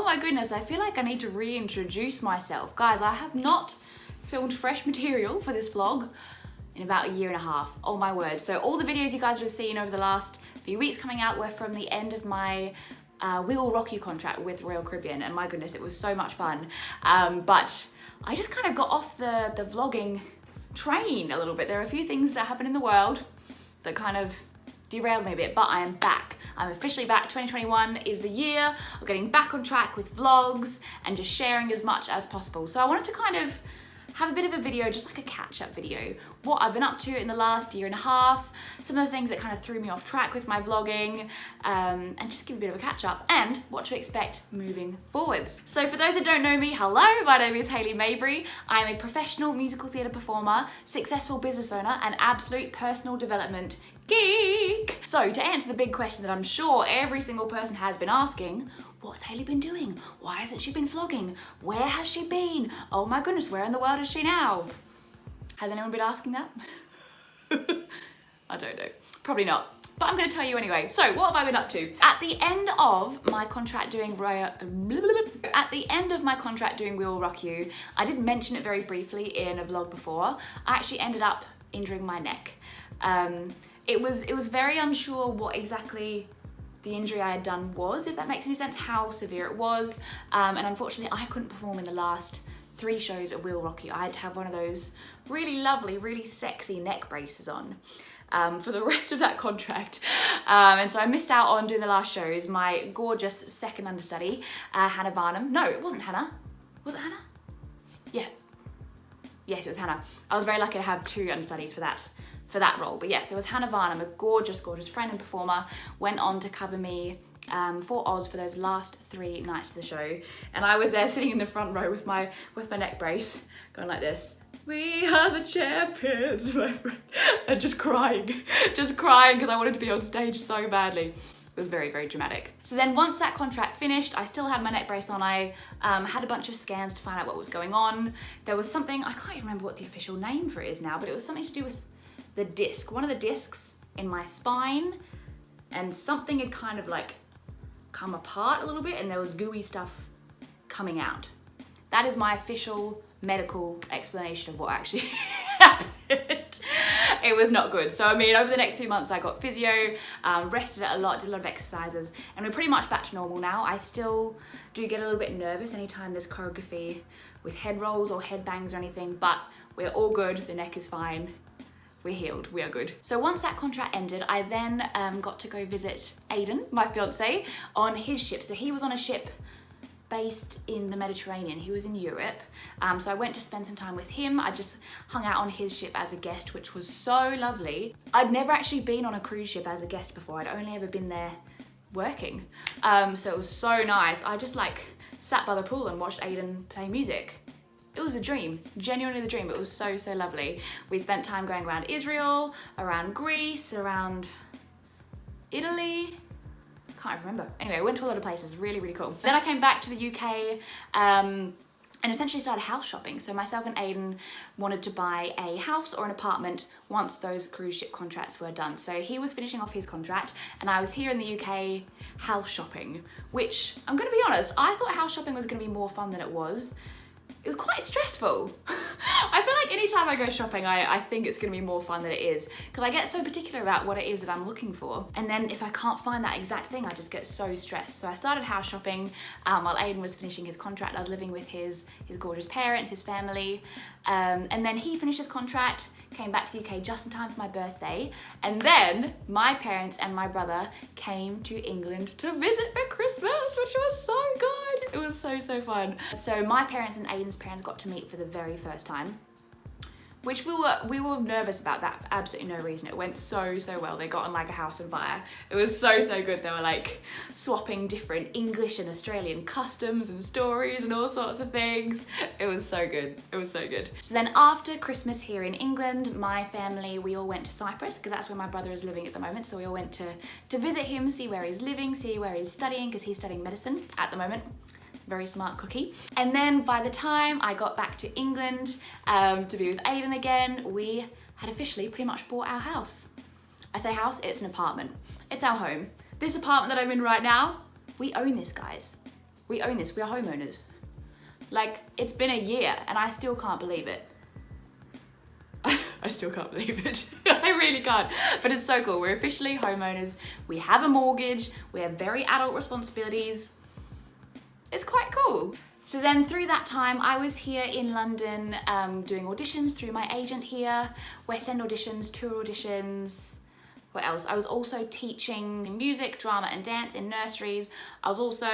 my goodness, I feel like I need to reintroduce myself. Guys, I have not filmed fresh material for this vlog in about a year and a half. Oh my word. So all the videos you guys have seen over the last few weeks coming out were from the end of my We Will Rock You contract with Royal Caribbean, and my goodness, it was so much fun. But I just kind of got off the vlogging train a little bit. There are a few things that happen in the world that kind of derailed me a bit, but I am back. I'm officially back. 2021 is the year of getting back on track with vlogs and just sharing as much as possible. So I wanted to kind of have a bit of a video, just like a catch-up video, what I've been up to in the last year and a half, some of the things that kind of threw me off track with my vlogging, and just give a bit of a catch-up and what to expect moving forwards. So for those that don't know me, hello, my name is Hayley Mabry. I am a professional musical theatre performer, successful business owner, and absolute personal development geek. So to answer the big question that I'm sure every single person has been asking, what's Hayley been doing? Why hasn't she been vlogging? Where has she been? Oh my goodness, where in the world is she now? Has anyone been asking that? I don't know, probably not. But I'm gonna tell you anyway. So what have I been up to? At the end of my contract doing We Will Rock You, I did mention it very briefly in a vlog before. I actually ended up injuring my neck. It was very unsure what exactly the injury I had done was, if that makes any sense, how severe it was. And unfortunately, I couldn't perform in the last 3 shows at Will Rock You. I had to have one of those really lovely, really sexy neck braces on for the rest of that contract. And so I missed out on doing the last shows. My gorgeous second understudy, Hannah Barnum. No, it wasn't Hannah. Was it Hannah? Yeah. Yes, it was Hannah. I was very lucky to have 2 understudies for that role. But yes, it was Hannah Varnum, a gorgeous, gorgeous friend and performer, went on to cover me for Oz for those last 3 nights of the show. And I was there sitting in the front row with my neck brace, going like this. We are the champions, my friend. And just crying because I wanted to be on stage so badly. It was very, very dramatic. So then once that contract finished, I still had my neck brace on. I had a bunch of scans to find out what was going on. There was something, I can't even remember what the official name for it is now, but it was something to do with the disc, one of the discs in my spine, and something had kind of like come apart a little bit and there was gooey stuff coming out. That is my official medical explanation of what actually happened. It was not good. So I mean, over the next 2 months I got physio, rested a lot, did a lot of exercises, and we're pretty much back to normal now. I still do get a little bit nervous anytime there's choreography with head rolls or head bangs or anything, but we're all good, the neck is fine. We're healed, we are good. So once that contract ended, I then got to go visit Aiden, my fiance, on his ship. So he was on a ship based in the Mediterranean. He was in Europe. So I went to spend some time with him. I just hung out on his ship as a guest, which was so lovely. I'd never actually been on a cruise ship as a guest before. I'd only ever been there working. So it was so nice. I just like sat by the pool and watched Aiden play music. It was a dream, genuinely the dream. It was so, so lovely. We spent time going around Israel, around Greece, around Italy. Can't remember. Anyway, we went to a lot of places, really, really cool. Then I came back to the UK and essentially started house shopping. So myself and Aiden wanted to buy a house or an apartment once those cruise ship contracts were done. So he was finishing off his contract and I was here in the UK house shopping, which I'm gonna be honest, I thought house shopping was gonna be more fun than it was. It was quite stressful. I feel like anytime I go shopping, I think it's gonna be more fun than it is, because I get so particular about what it is that I'm looking for. And then if I can't find that exact thing, I just get so stressed. So I started house shopping while Aiden was finishing his contract. I was living with his gorgeous parents, his family. And then he finished his contract, came back to the UK just in time for my birthday. And then my parents and my brother came to England to visit for Christmas, which was so good. It was so, so fun. So my parents and Aiden's parents got to meet for the very first time, which we were nervous about that for absolutely no reason. It went so, so well. They got on like a house on fire. It was so, so good. They were like swapping different English and Australian customs and stories and all sorts of things. It was so good. It was so good. So then after Christmas here in England, my family, we all went to Cyprus because that's where my brother is living at the moment. So we all went to visit him, see where he's living, see where he's studying, because he's studying medicine at the moment. Very smart cookie. And then by the time I got back to England to be with Aiden again, we had officially pretty much bought our house. I say house, it's an apartment. It's our home. This apartment that I'm in right now, we own this, guys. We own this, we are homeowners. Like, it's been a year and I still can't believe it. I still can't believe it. I really can't. But it's so cool. We're officially homeowners. We have a mortgage. We have very adult responsibilities. It's quite cool. So then through that time, I was here in London doing auditions through my agent here, West End auditions, tour auditions. What else? I was also teaching music, drama and dance in nurseries. I was also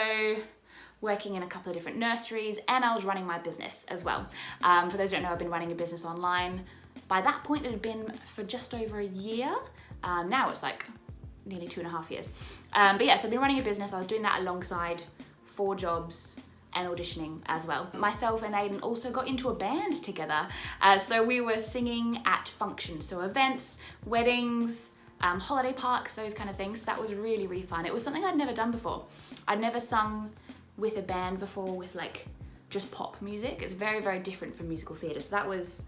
working in a couple of different nurseries, and I was running my business as well. For those who don't know, I've been running a business online. By that point, it had been for just over a year. Now it's like nearly 2.5 years. But yeah, so I've been running a business. I was doing that alongside 4 jobs and auditioning as well. Myself and Aiden also got into a band together. So we were singing at functions, so events, weddings, holiday parks, those kind of things. So that was really, really fun. It was something I'd never done before. I'd never sung with a band before with like just pop music. It's very, very different from musical theatre. So that was,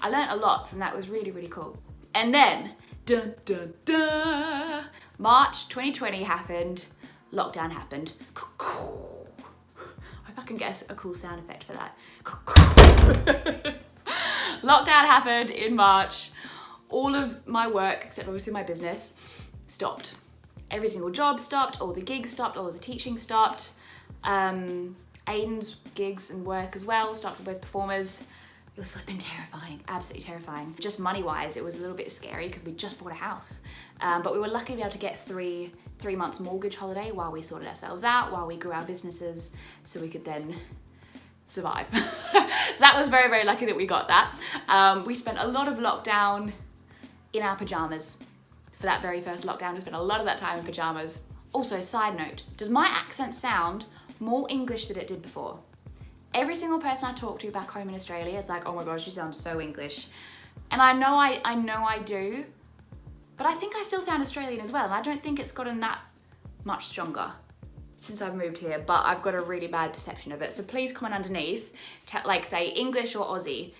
I learned a lot from that. It was really, really cool. And then, dun, dun, dun, March 2020 happened, lockdown happened. I hope I can get a cool sound effect for that. Lockdown happened in March. All of my work, except obviously my business, stopped. Every single job stopped, all the gigs stopped, all of the teaching stopped. Aiden's gigs and work as well stopped for both performers. It was flipping terrifying, absolutely terrifying. Just money-wise, it was a little bit scary because we just bought a house. But we were lucky to be able to get three months mortgage holiday while we sorted ourselves out, while we grew our businesses, so we could then survive. So that was very, very lucky that we got that. We spent a lot of lockdown in our pajamas. For that very first lockdown, we spent a lot of that time in pajamas. Also, side note, does my accent sound more English than it did before? Every single person I talk to back home in Australia is like, oh my gosh, you sound so English. And I know I do, but I think I still sound Australian as well. And I don't think it's gotten that much stronger since I've moved here, but I've got a really bad perception of it. So please comment underneath, like say English or Aussie,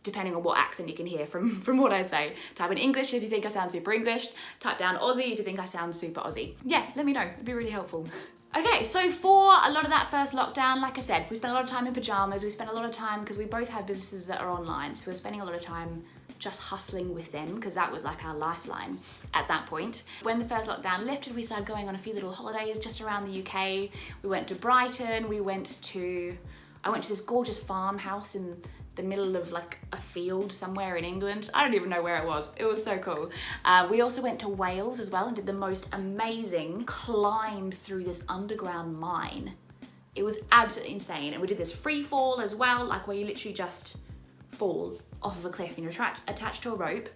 depending on what accent you can hear from what I say. Type in English if you think I sound super English. Type down Aussie if you think I sound super Aussie. Yeah, let me know, it'd be really helpful. Okay, so for a lot of that first lockdown, like I said, we spent a lot of time in pajamas. We spent a lot of time, because we both have businesses that are online, so we're spending a lot of time just hustling with them, because that was like our lifeline at that point. When the first lockdown lifted, we started going on a few little holidays just around the UK. We went to Brighton, I went to this gorgeous farmhouse in the middle of like a field somewhere in England. I don't even know where it was. It was so cool. We also went to Wales as well and did the most amazing climb through this underground mine. It was absolutely insane. And we did this free fall as well, like where you literally just fall off of a cliff and you're attached to a rope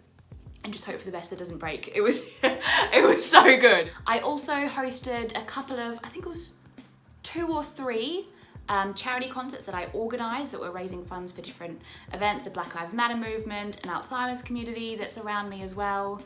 and just hope for the best that it doesn't break. It was, it was so good. I also hosted a couple of, I think it was 2 or 3 charity concerts that I organised that were raising funds for different events, the Black Lives Matter movement, an Alzheimer's community that's around me as well.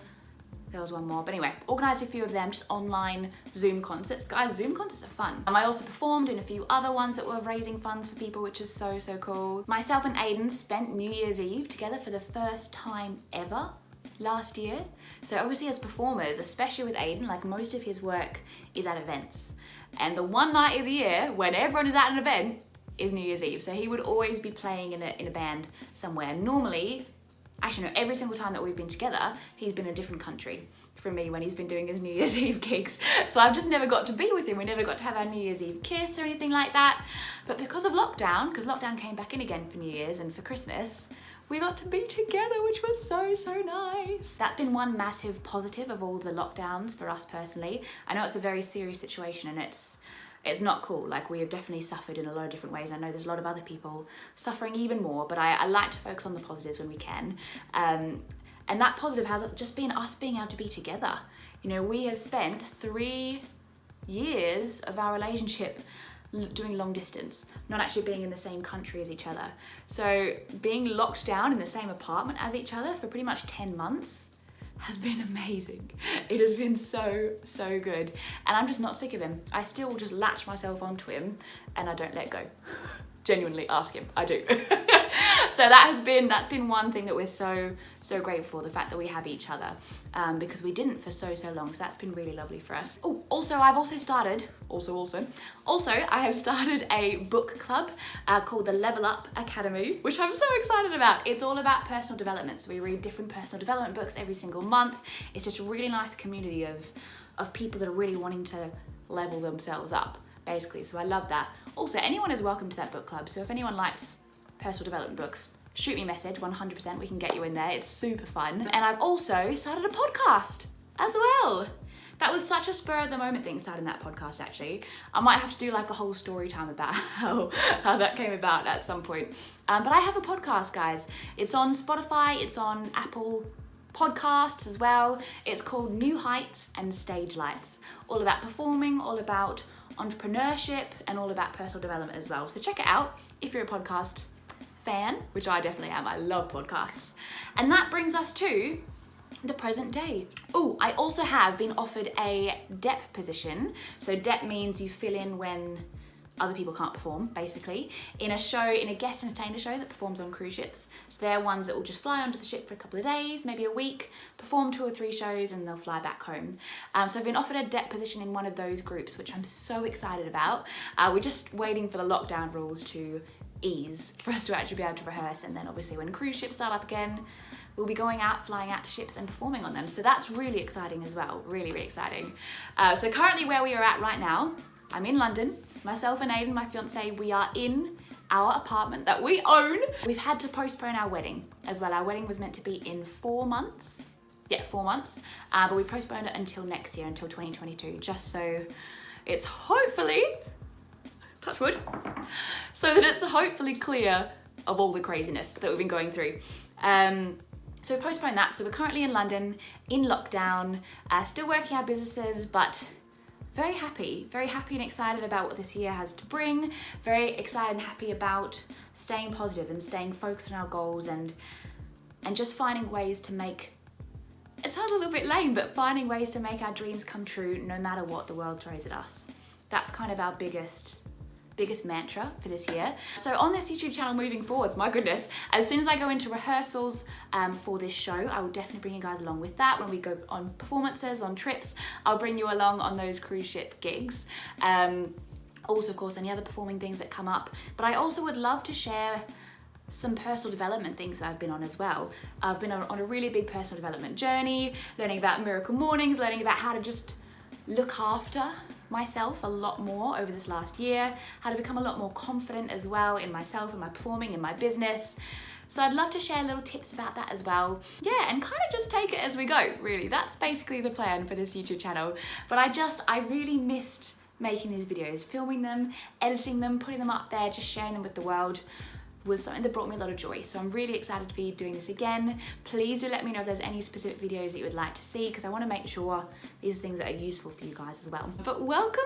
There was one more, but anyway, organised a few of them, just online Zoom concerts. Guys, Zoom concerts are fun. I also performed in a few other ones that were raising funds for people, which is so, so cool. Myself and Aiden spent New Year's Eve together for the first time ever last year. So obviously as performers, especially with Aiden, like most of his work is at events. And the one night of the year when everyone is at an event is New Year's Eve. So he would always be playing in a band somewhere. Normally, actually no, every single time that we've been together, he's been in a different country from me when he's been doing his New Year's Eve gigs. So I've just never got to be with him. We never got to have our New Year's Eve kiss or anything like that. But because of lockdown, because lockdown came back in again for New Year's and for Christmas, we got to be together, which was so, so nice. That's been one massive positive of all the lockdowns for us personally. I know it's a very serious situation and it's not cool. Like, we have definitely suffered in a lot of different ways. I know there's a lot of other people suffering even more, but I like to focus on the positives when we can. And that positive has just been us being able to be together. You know, we have spent 3 years of our relationship doing long distance, not actually being in the same country as each other. So being locked down in the same apartment as each other for pretty much 10 months has been amazing. It has been so, so good. And I'm just not sick of him. I still just latch myself onto him and I don't let go. Genuinely ask him, I do. So that's been one thing that we're so grateful for, the fact that we have each other, because we didn't for so long, so that's been really lovely for us. Oh, also I have started a book club called the Level Up Academy, which I'm so excited about. It's all about personal development, so we read different personal development books every single month. It's just a really nice community of people that are really wanting to level themselves up, basically, so I love that. Also, anyone is welcome to that book club, so if anyone likes personal development books, shoot me a message, 100%, we can get you in there. It's super fun. And I've also started a podcast as well. That was such a spur of the moment thing, starting that podcast, actually. I might have to do like a whole story time about how that came about at some point. But I have a podcast, guys. It's on Spotify, it's on Apple Podcasts as well. It's called New Heights and Stage Lights. All about performing, all about entrepreneurship, and all about personal development as well. So check it out if you're a podcast fan, which I definitely am. I love podcasts. And that brings us to the present day. Oh, I also have been offered a DEP position. So DEP means you fill in when other people can't perform, basically, in a guest entertainer show that performs on cruise ships. So they're ones that will just fly onto the ship for a couple of days, maybe a week, perform 2 or 3 shows, and they'll fly back home. So I've been offered a DEP position in one of those groups, which I'm so excited about. We're just waiting for the lockdown rules to ease for us to actually be able to rehearse, and then obviously when cruise ships start up again, we'll be flying out to ships and performing on them. So that's really exciting as well, really exciting. So currently where we are at right now, I'm in London. Myself and Aiden, my fiance, we are in our apartment that we own. We've had to postpone our wedding as well. Our wedding was meant to be in 4 months. Yeah, 4 months. But we postponed it until next year, until 2022, just so it's hopefully, touch wood, so that it's hopefully clear of all the craziness that we've been going through. So we postponed that. So we're currently in London, in lockdown, still working our businesses, but very happy and excited about what this year has to bring. Very excited and happy about staying positive and staying focused on our goals, and just finding ways to make, it sounds a little bit lame, but finding ways to make our dreams come true no matter what the world throws at us. That's kind of our biggest mantra for this year. So on this YouTube channel moving forwards, my goodness, as soon as I go into rehearsals for this show, I will definitely bring you guys along with that. When we go on performances, on trips, I'll bring you along on those cruise ship gigs. Also, of course, any other performing things that come up. But I also would love to share some personal development things that I've been on as well. I've been on a really big personal development journey, learning about miracle mornings, learning about how to just look after myself a lot more over this last year, how to become a lot more confident as well in myself, in my performing, in my business. So I'd love to share little tips about that as well. Yeah, and kind of just take it as we go, really. That's basically the plan for this YouTube channel. But I really missed making these videos, filming them, editing them, putting them up there, just sharing them with the world was something that brought me a lot of joy. So I'm really excited to be doing this again. Please do let me know if there's any specific videos that you would like to see, because I want to make sure these are things that are useful for you guys as well. But welcome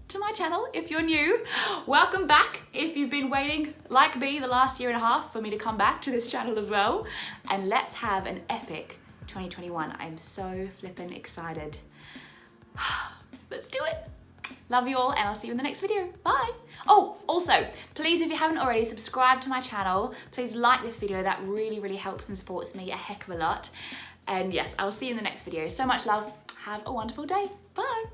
to my channel if you're new. Welcome back if you've been waiting, like me, the last 1.5 years for me to come back to this channel as well. And let's have an epic 2021. I'm so flippin' excited. Let's do it. Love you all, and I'll see you in the next video. Bye. Oh, also, please, if you haven't already, subscribe to my channel. Please like this video. That really helps and supports me a heck of a lot. And yes, I'll see you in the next video. So much love. Have a wonderful day. Bye.